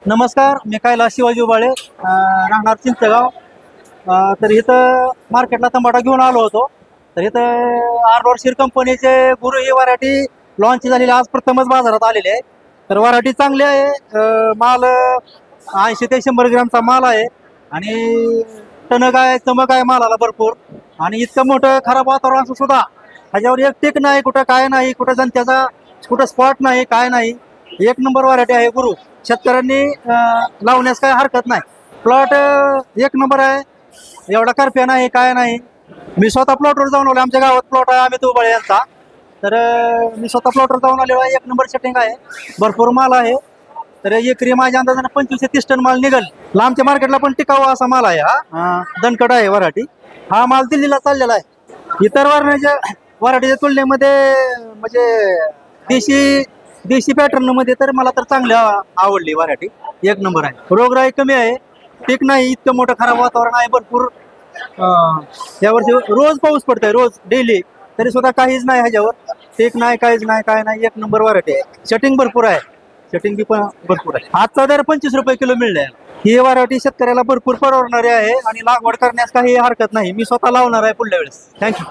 नमस्कार, मी कैलास शिवाजी उबाळे, राहणार चिंचगाव. तर इथं मार्केटला टमाटा घेऊन आलो होतो. तर इथं आर्डोरशीर कंपनीचे गुरु ही व्हरायटी लॉन्च झालेली आज प्रथमच बाजारात आलेली आहे. तर व्हरायटी चांगली आहे. माल 80 ते 100 ग्रॅमचा माल आहे आणि टणक आहे, चमक आहे मालाला भरपूर. आणि इतकं मोठं खराब वातावरण असं सुद्धा ह्याच्यावर एक टिक नाही, कुठं काय नाही, कुठं जनतेचा कुठं स्पॉट नाही, काय नाही. एक नंबर व्हरायटी आहे गुरु. शेतकऱ्यांनी लावण्यास काय हरकत नाही. प्लॉट एक नंबर आहे, एवढा करप्या नाही, काय नाही. मी स्वतः प्लॉटवर जाऊन आलो. आमच्या गावात प्लॉट आहे अमित उबाळे यांचा. तर मी स्वतः प्लॉटवर जाऊन आलेलो आहे. एक नंबर सेटिंग आहे, भरपूर माल आहे. तर एकरी माझ्या अंदाजाने 25 ते 30 टन माल निघल. लांबच्या मार्केटला पण टिकावा असा माल आहे. हा दणकट आहे व्हरायटी. हा माल दिल्लीला चाललेला आहे. इतर व्हरायटीच्या तुलनेमध्ये म्हणजे देशी पॅटर्न मध्ये तर मला तर चांगली आवडली व्हरायटी. एक नंबर आहे. रोगराई कमी आहे, पीक नाही, इतकं मोठं खराब वातावरण आहे भरपूर. यावर्षी रोज पाऊस पडतोय, रोज डेली, तरी सुद्धा काहीच नाही ह्याच्यावर. पीक नाही, काहीच नाही, काय नाही. एक नंबर व्हरायटी आहे. सेटिंग भरपूर आहे, सेटिंग बी पण भरपूर आहे. आजचा दर 25 रुपये किलो मिळाला. ही व्हरायटी शेतकऱ्याला भरपूर परवडणारी आहे आणि लागवड करण्यास काही हरकत नाही. मी स्वतः लावणार आहे पुढल्या वेळेस. थँक्यू.